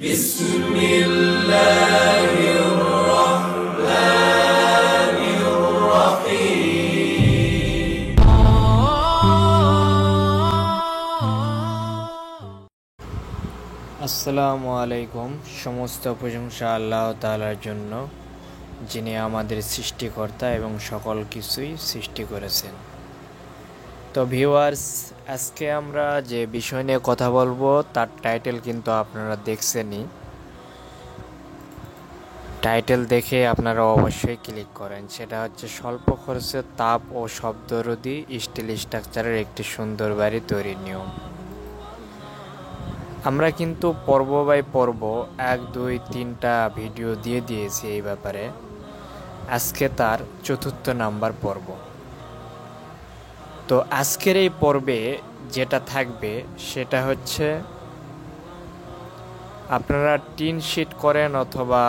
بسم الله الرحمن الرحيم আসসালামু আলাইকুম। সমস্ত প্রশংসা আল্লাহ তাআলার জন্য, যিনি আমাদের সৃষ্টিকর্তা এবং সকল কিছুই সৃষ্টি করেছেন। তো ভিউয়ার্স, আজকে আমরা যে বিষয় নিয়ে কথা বলবো তার টাইটেল কিন্তু আপনারা দেখছেনই। টাইটেল দেখে আপনারা অবশ্যই ক্লিক করেন। সেটা হচ্ছে স্বল্প খরচে তাপ ও শব্দরোধী স্টিল স্ট্রাকচারের একটি সুন্দর বাড়ি তৈরির নিয়ম। আমরা কিন্তু পর্ব বাই পর্ব 1, 2, 3টা ভিডিও দিয়ে দিয়েছি এই ব্যাপারে। আজকে তার 4র্থ নাম্বার পর্ব। তো আজকের এই পর্বে যেটা থাকবে সেটা হচ্ছে, আপনারা টিন শিট করেন অথবা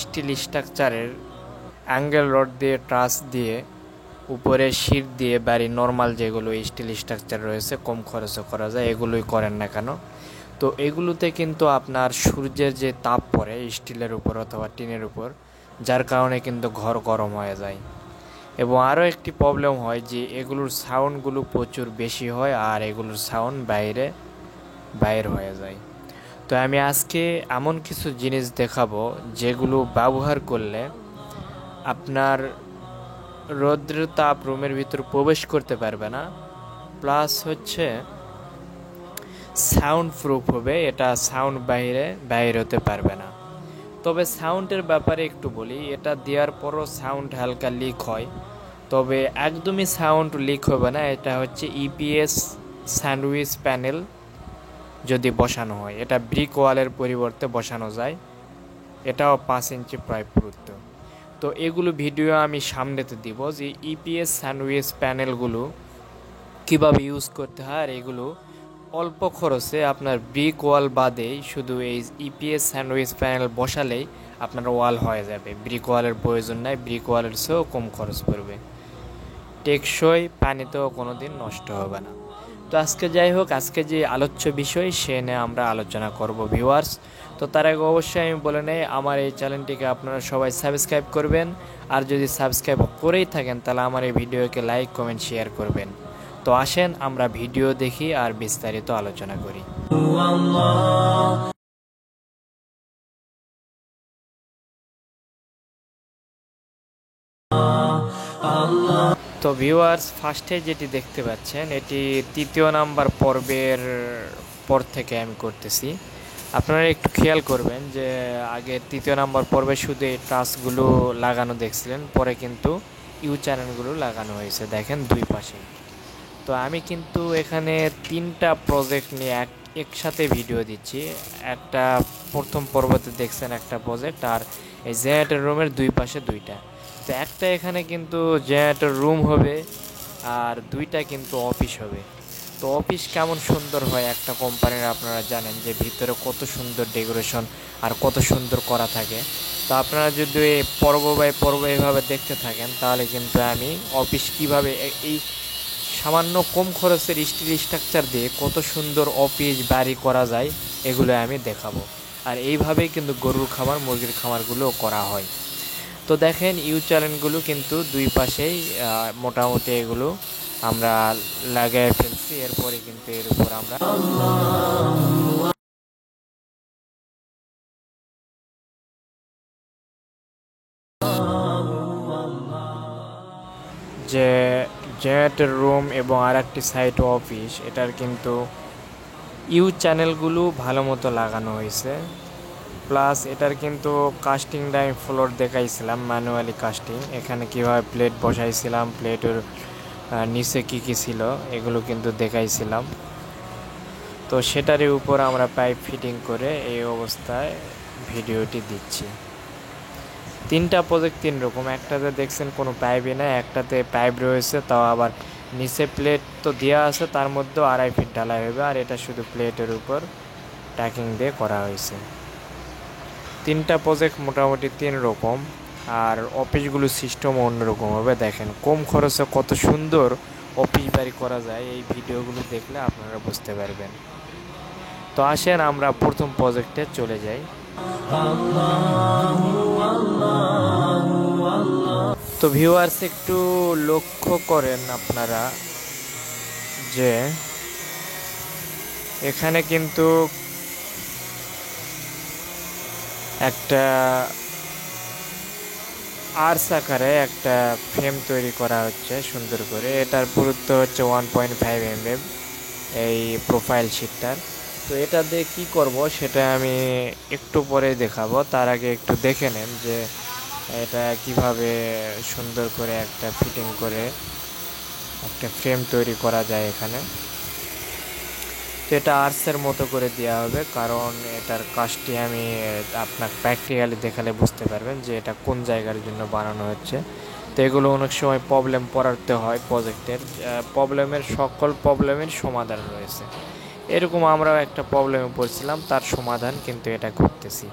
স্টিল স্ট্রাকচারের অ্যাঙ্গেল রড দিয়ে ট্রাস দিয়ে উপরে শিট দিয়ে বাড়ি নর্মাল যেগুলো স্টিল স্ট্রাকচার রয়েছে কম খরচে করা যায় এগুলোই করেন না কেন, তো এগুলোতে কিন্তু আপনার সূর্যের যে তাপ পড়ে স্টিলের উপর অথবা টিনের উপর, যার কারণে কিন্তু ঘর গরম হয়ে যায়। এবং আরও একটি প্রবলেম হয় যে এগুলোর সাউন্ডগুলো প্রচুর বেশি হয় আর এগুলোর সাউন্ড বাইর হয়ে যায়। তো আমি আজকে এমন কিছু জিনিস দেখাবো যেগুলো ব্যবহার করলে আপনার রৌদ্রের তাপ রুমের ভিতর প্রবেশ করতে পারবে না, প্লাস হচ্ছে সাউন্ড প্রুফ হবে, এটা সাউন্ড বাইরে হতে পারবে না। তবে সাউন্ডের ব্যাপারে একটু বলি, এটা দেওয়ার পরও সাউন্ড হালকা লিক হয়, তবে একদমই সাউন্ড লিক হবে না। এটা হচ্ছে ইপিএস স্যান্ডউইচ প্যানেল যদি বসানো হয়, এটা ব্রিক ওয়ালের পরিবর্তে বসানো যায়। এটাও 5 ইঞ্চি প্রায় পুরুত্ব। তো এগুলো ভিডিও আমি সামনেতে দিব যে ইপিএস স্যান্ডউইচ প্যানেলগুলো কীভাবে ইউজ করতে হয়, আর এগুলো অল্প খরচে আপনার ব্রিক ওয়াল বাদেই শুধু এই ইপিএস স্যান্ডউইচ প্যানেল বসালেই আপনার ওয়াল হয়ে যাবে। ব্রিক ওয়ালের প্রয়োজন নাই, ব্রিক ওয়ালের চেয়েও কম খরচ পড়বে, টেকসই, পানিতেও কোনো দিন নষ্ট হবে না। তো আজকে যাই হোক, আজকে যে আলোচ্য বিষয় সে নিয়ে আমরা আলোচনা করব ভিউয়ার্স। তো তার আগে অবশ্যই আমি বলে নেই, আমার এই চ্যানেলটিকে আপনারা সবাই সাবস্ক্রাইব করবেন, আর যদি সাবস্ক্রাইব করেই থাকেন তাহলে আমার এই ভিডিওকে লাইক কমেন্ট শেয়ার করবেন। তো আসেন আমরা ভিডিও দেখি আর বিস্তারিত আলোচনা করি। তো ভিউয়ার্স, ফার্স্টে যেটি দেখতে পাচ্ছেন এটি 3য় নাম্বার পর্বের পর থেকে আমি করতেছি। আপনারা একটু খেয়াল করবেন যে আগে 3য় নাম্বার পর্বে শুধু এই টাচগুলো লাগানো দেখছিলেন, পরে কিন্তু ইউ চ্যানেলগুলো লাগানো হয়েছে, দেখেন দুই পাশে। তো আমি কিন্তু এখানে 3টা প্রজেক্ট নিয়ে একসাথে ভিডিও দিচ্ছি। একটা প্রথম পর্বতে দেখছেন একটা প্রজেক্ট, আর এই জেনারেটর রুমের দুই পাশে দুইটা। তো একটা এখানে কিন্তু জেনারেটর রুম হবে আর দুইটা কিন্তু অফিস হবে। তো অফিস কেমন সুন্দর হয় একটা কোম্পানির, আপনারা জানেন যে ভিতরে কত সুন্দর ডেকোরেশন আর কত সুন্দর করা থাকে। তো আপনারা যদি পর্ব বাই পর্ব এভাবে দেখতে থাকেন তাহলে কিন্তু আমি অফিস কীভাবে এই সামান্য কম খরচের স্টিল স্ট্রাকচার দিয়ে কত সুন্দর অফিস বাড়ি করা যায় এগুলো আমি দেখাবো। আর এইভাবেই কিন্তু গরুর খামার মুরগির খামারগুলো করা হয়। তো দেখেন ইউ চ্যানেলগুলো কিন্তু দুই পাশেই মোটামুটি এগুলো আমরা লাগাই ফেলছি। এরপরে কিন্তু এর উপর আমরা যে জেনারেটর রুম এবং আর একটি সাইট অফিস, এটার কিন্তু ইউ চ্যানেলগুলো ভালো মতো লাগানো হয়েছে। প্লাস এটার কিন্তু কাস্টিং ডাই ফ্লোর দেখাইছিলাম, ম্যানুয়ালি কাস্টিং, এখানে কীভাবে প্লেট বসাইছিলাম, প্লেটের নিচে কী কী ছিল এগুলো কিন্তু দেখাইছিলাম। তো সেটারই উপর আমরা পাইপ ফিটিং করে এই অবস্থায় ভিডিওটি দিচ্ছি। 3টা প্রজেক্ট 3 রকম, একটাতে দেখছেন কোনো পাইপই না, একটাতে পাইপ রয়েছে, তাও আবার নিচে প্লেট তো দেওয়া আছে, তার মধ্যেও 2.5 ফিট ঢালাই হবে, আর এটা শুধু প্লেটের উপর ট্যাকিং দিয়ে করা হয়েছে। 3টা প্রজেক্ট মোটামুটি 3 রকম, আর অফিসগুলো সিস্টেম অন্যরকম হবে। দেখেন কম খরচে কত সুন্দর অফিস বাড়ি করা যায়, এই ভিডিওগুলো দেখলে আপনারা বুঝতে পারবেন। তো আসেন আমরা প্রথম প্রজেক্টে চলে যাই। তো ভিউয়ার্স একটু লক্ষ্য করেন আপনারা যে এখানে কিন্তু একটা আর্স আকারে একটা ফ্রেম তৈরি করা হচ্ছে সুন্দর করে। এটার পুরুত্ব হচ্ছে 1.5 mm এই প্রোফাইল শিটটার। তো এটা দিয়ে কী করব সেটা আমি একটু পরে দেখাবো। তার আগে একটু দেখে নেন যে এটা কিভাবে সুন্দর করে একটা ফিটিং করে একটা ফ্রেম তৈরি করা যায় এখানে। তো এটা আর্টসের মতো করে দেওয়া হবে, কারণ এটার কাজটি আমি আপনাকে প্র্যাকটিক্যালি দেখালে বুঝতে পারবেন যে এটা কোন জায়গার জন্য বানানো হচ্ছে। তো এগুলো অনেক সময় প্রবলেম পড়াতে হয় প্রজেক্টের, সকল প্রবলেমের সমাধান রয়েছে। এরকম আমরাও একটা প্রবলেমে পড়ছিলাম, তার সমাধান কিন্তু এটা করতেছি।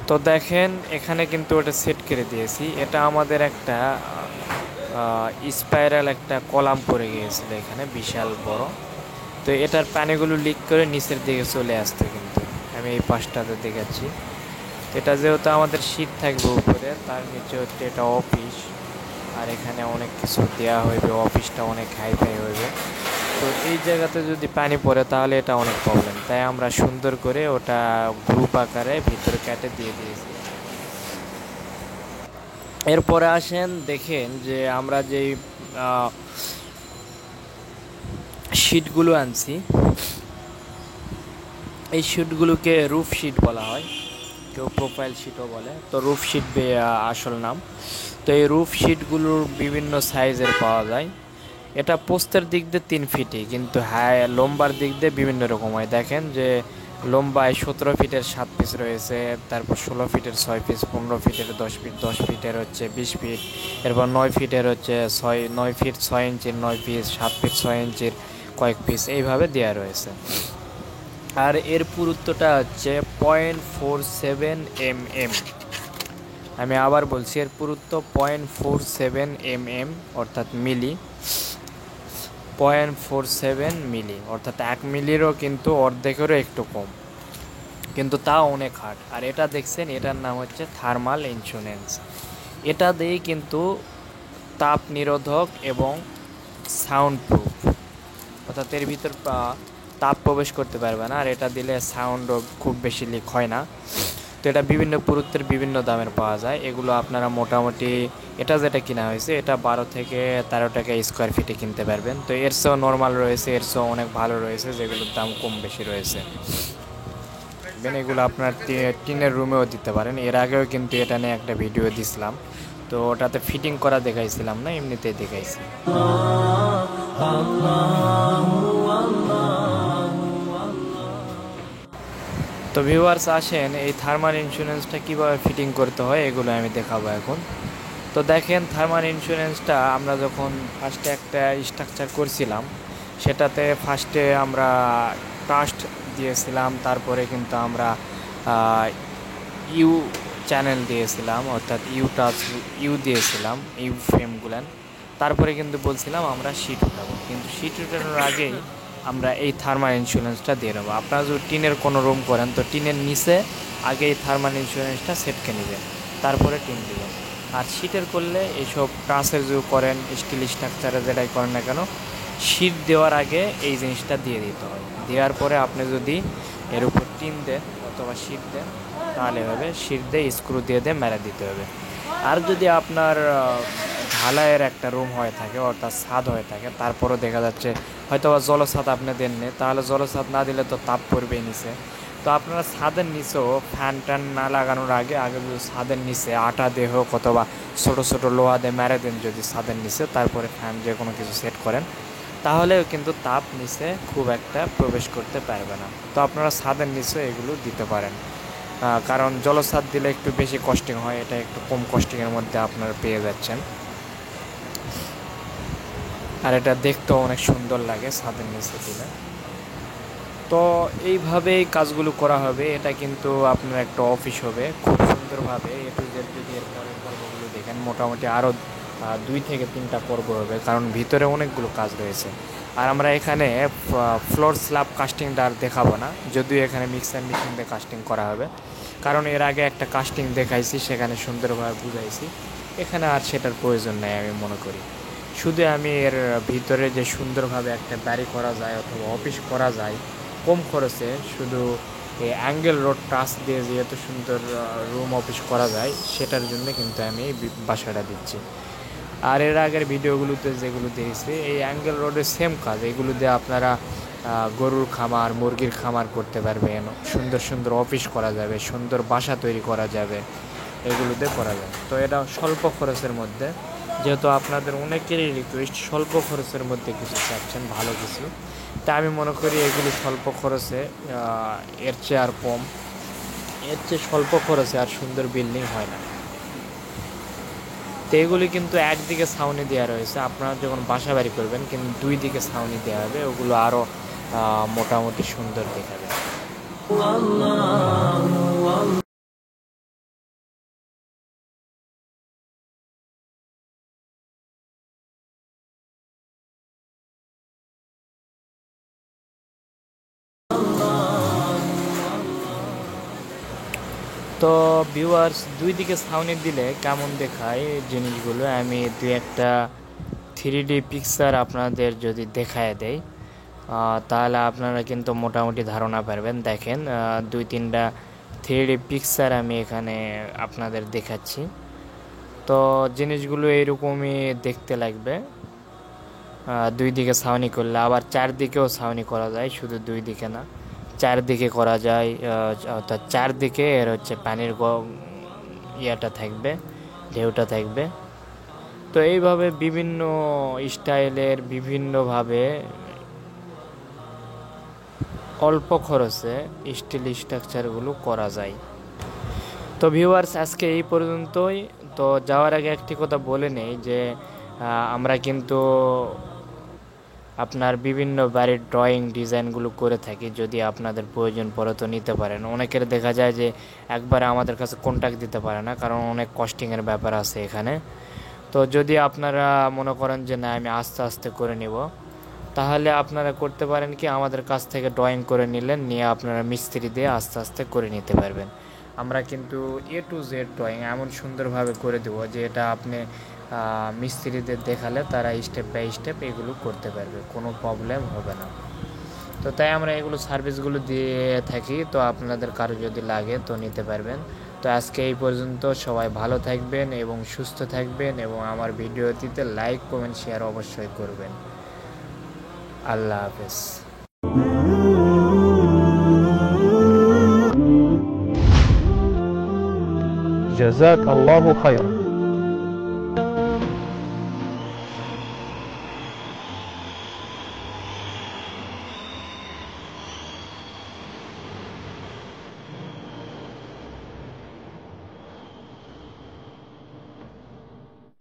তো দেখেন এখানে কিন্তু ওটা সেট করে দিয়েছি। এটা আমাদের একটা স্পাইরাল একটা কলাম পড়ে গিয়েছিল এখানে বিশাল বড়। তো এটার পানিগুলো লিক করে নিচের দিকে চলে আসতো, কিন্তু আমি এই পাশটাতে দেখাচ্ছি। তো এটা যেহেতু আমাদের শীট থাকবে উপরে, তার নিচে হচ্ছে এটা অফিস, আর এখানে অনেক কিছু দেওয়া হইবে, অফিসটা অনেক হাইফাই হইবে। তো এই জায়গাতে যদি পানি পড়ে তাহলে এটা অনেক প্রবলেম, তাই আমরা সুন্দর করে ওটা গ্রুপ আকারে ভিতরে কেটে দিয়ে দিয়েছি। এরপরে আসেন দেখেন যে আমরা যেই শিটগুলো আনছি, এই শিটগুলোকে রুফ শিট বলা হয়, কেউ প্রোফাইল শিটও বলে। তো রুফ শিট আসল নাম। তো এই রুফ শিটগুলোর বিভিন্ন সাইজের পাওয়া যায়। এটা পোস্তের দিক দিয়ে 3 ফিটই, কিন্তু লম্বার দিক দিয়ে বিভিন্ন রকম হয়। দেখেন যে লম্বায় 17 ফিটের 7 পিস রয়েছে, তারপর 16 ফিটের 6 পিস, 15 ফিটের 10 ফিট, 10 ফিটের হচ্ছে 20 ফিট, এরপর 9 ফিটের হচ্ছে 9 ফিট 6 ইঞ্চির 9 পিস, 7 ফিট 6 ইঞ্চির কয়েক পিস, এইভাবে দেওয়া রয়েছে। আর এর পুরুত্বটা হচ্ছে 0.47 mm। আমি আবার বলছি, এর পুরুত্ব 0.47 mm অর্থাৎ মিলি, 0.47 মিলি অর্থাৎ 1 মিলিরও কিন্তু অর্ধেকেরও একটু কম, কিন্তু তাও অনেক হার্ড। আর এটা দেখছেন, এটার নাম হচ্ছে থার্মাল ইন্স্যুরেন্স। এটা দিয়েই কিন্তু তাপ নিরোধক এবং সাউন্ড প্রুফ, অর্থাৎ এর ভিতর তাপ প্রবেশ করতে পারবে না, আর এটা দিলে সাউন্ডও খুব বেশি লিক হয় না। তো এটা বিভিন্ন পুরুত্বের বিভিন্ন দামের পাওয়া যায়। এগুলো আপনারা মোটামুটি এটা যেটা কিনা হয়েছে এটা 12 থেকে 13 টাকা স্কোয়ার ফিটে কিনতে পারবেন। তো এর চেয়েও নর্মাল রয়েছে, এর চেয়েও অনেক ভালো রয়েছে, যেগুলোর দাম কম বেশি রয়েছে। এগুলো আপনার টিনের রুমেও দিতে পারেন। এর আগেও কিন্তু এটা নিয়ে একটা ভিডিও দিছিলাম, তো ওটাতে ফিটিং করা দেখাইছিলাম না, এমনিতেই দেখাইছি। তো ভিউয়ার্স আসেন এই থার্মাল ইন্স্যুরেন্সটা কীভাবে ফিটিং করতে হয় এগুলো আমি দেখাবো এখন। তো দেখেন থার্মাল ইন্স্যুরেন্সটা আমরা যখন ফার্স্টে একটা স্ট্রাকচার করছিলাম, সেটাতে ফার্স্টে আমরা কাস্ট দিয়েছিলাম, তারপরে কিন্তু আমরা ইউ চ্যানেল দিয়েছিলাম, অর্থাৎ ইউ দিয়েছিলাম, ইউ ফ্রেমগুলান। তারপরে কিন্তু বলছিলাম আমরা শিট উঠাবো, কিন্তু শিট উঠানোর আগেই আমরা এই থার্মাল ইন্স্যুরেন্সটা দিয়ে নেবো। আপনারা যদি টিনের কোনো রুম করেন তো টিনের নিচে আগে এই থার্মাল ইন্স্যুরেন্সটা সেটকে নেবেন, তারপরে টিন দেবেন। আর শিটের করলে এইসব কাঁচের যদি করেন, স্টিল স্ট্রাকচারে যেটাই করেন না কেন, শিট দেওয়ার আগে এই জিনিসটা দিয়ে দিতে হয়। দেওয়ার পরে আপনি যদি এর উপর টিন দেন অথবা শিট দেন তাহলে হবে, শিট দিয়ে স্ক্রু দিয়ে মেরে দিতে হবে। আর যদি আপনার ঢালাইয়ের একটা রুম হয়ে থাকে অর্থাৎ ছাদ হয়ে থাকে, তারপরও দেখা যাচ্ছে হয়তো বা জলছাদ আপনি দেননি, তাহলে জলছাদ না দিলে তো তাপ পড়বেই নিচে। তো আপনারা ছাদের নিচেও ফ্যান ট্যান না লাগানোর আগে আগে যদি ছাদের নিচে আটা দিয়ে হোক অথবা ছোটো ছোটো লোহা দিয়ে মেরে দেন যদি ছাদের নিচে, তারপরে ফ্যান যে কোনো কিছু সেট করেন, তাহলেও কিন্তু তাপ নিচে খুব একটা প্রবেশ করতে পারবে না। তো আপনারা ছাদের নিচে এগুলো দিতে পারেন, কারণ জলছাদ দিলে একটু বেশি কস্টিং হয়, এটা একটু কম কস্টিংয়ের মধ্যে আপনারা পেয়ে যাচ্ছেন। আর এটা দেখতেও অনেক সুন্দর লাগে ছাদের নিচে দিলে। তো এইভাবেই কাজগুলো করা হবে। এটা কিন্তু আপনার একটা অফিস হবে খুব সুন্দরভাবে এ টু জেড। যদি এর পরের পর্বগুলো দেখেন মোটামুটি আরও 2 থেকে 3টা পর্ব হবে, কারণ ভিতরে অনেকগুলো কাজ রয়েছে। আর আমরা এখানে ফ্লোর স্ল্যাব কাস্টিংটা আর দেখাবো না, যদিও এখানে মিক্সার মেশিন দিয়ে কাস্টিং করা হবে, কারণ এর আগে একটা কাস্টিং দেখাইছি, সেখানে সুন্দরভাবে বুঝাইছি। এখানে আর সেটার প্রয়োজন নেই আমি মনে করি। শুধু আমি এর ভিতরে যে সুন্দরভাবে একটা বাড়ি করা যায় অথবা অফিস করা যায় কম খরচে, শুধু এই অ্যাঙ্গেল রোড টাচ দিয়ে যে এত সুন্দর রুম অফিস করা যায়, সেটার জন্য কিন্তু আমি এই বাসাটা দিচ্ছি। আর এর আগের ভিডিওগুলোতে যেগুলো দেখেছি এই অ্যাঙ্গেল রোডের সেম কাজ, এগুলো দিয়ে আপনারা গরুর খামার, মুরগির খামার করতে পারবেন, সুন্দর সুন্দর অফিস করা যাবে, সুন্দর বাসা তৈরি করা যাবে, এগুলোতে করা যায়। তো এটা স্বল্প খরচের মধ্যে, যেহেতু আপনাদের অনেকেরই রিকোয়েস্ট স্বল্প খরচের মধ্যে কিছু চাচ্ছেন ভালো কিছু, তা আমি মনে করি এগুলি স্বল্প খরচে, এর চেয়ে আর কম, এর চেয়ে স্বল্প খরচে আর সুন্দর বিল্ডিং হয় না। তো এগুলি কিন্তু একদিকে ছাউনি দেওয়া রয়েছে, আপনারা যখন বাসা বাড়ি করবেন কিন্তু 2 দিকে ছাউনি দেওয়া হবে, ওগুলো আরও মোটামুটি সুন্দর দেখাবে। তো ভিউয়ার্স, 2 দিকে ছাউনি দিলে কেমন দেখায় জিনিসগুলো আমি 2-একটা 3D পিকচার আপনাদের যদি দেখায় দেয়, তাহলে আপনারা কিন্তু মোটামুটি ধারণা পারবেন। দেখেন 2-3টা 3D পিকচার আমি এখানে আপনাদের দেখাচ্ছি। তো জিনিসগুলো এইরকমই দেখতে লাগবে। 2 দিকে ছাউনি করলে আবার 4 দিকেও ছাউনি করা যায়, শুধু 2 দিকে না, 4 দিকে করা যায়। অর্থাৎ 4 দিকে এর হচ্ছে পানির ইয়েটা থাকবে, ঢেউটা থাকবে। তো এইভাবে বিভিন্ন স্টাইলের বিভিন্নভাবে অল্প খরচে স্টিল স্ট্রাকচারগুলো করা যায়। তো ভিউয়ার্স, আজকে এই পর্যন্তই। তো যাওয়ার আগে একটি কথা বলে নেই যে আমরা কিন্তু আপনার বিভিন্ন বাড়ির ড্রয়িং ডিজাইনগুলো করে থাকি, যদি আপনাদের প্রয়োজন পড়ে তো নিতে পারেন। অনেকের দেখা যায় যে একবারে আমাদের কাছে কন্ট্যাক্ট দিতে পারে না, কারণ অনেক কস্টিংয়ের ব্যাপার আছে এখানে। তো যদি আপনারা মনে করেন যে না আমি আস্তে আস্তে করে নিব, তাহলে আপনারা করতে পারেন কি আমাদের কাছ থেকে ড্রয়িং করে নিলেন, নিয়ে আপনারা মিস্ত্রি দিয়ে আস্তে আস্তে করে নিতে পারবেন। আমরা কিন্তু A to Z ড্রয়িং এমন সুন্দরভাবে করে দেবো যে এটা আপনি মিস্ত্রিদের দেখালে তারা স্টেপ বাই স্টেপ এগুলো করতে পারবে, কোনো প্রবলেম হবে না। তো তাই আমরা এগুলো সার্ভিসগুলো দিয়ে থাকি। তো আপনাদের কারো যদি লাগে তো নিতে পারবেন। তো আজকে এই পর্যন্ত, সবাই ভালো থাকবেন এবং সুস্থ থাকবেন, এবং আমার ভিডিওটিতে লাইক কমেন্ট শেয়ার অবশ্যই করবেন। আল্লাহ হাফেজ। جزاك الله خيرا.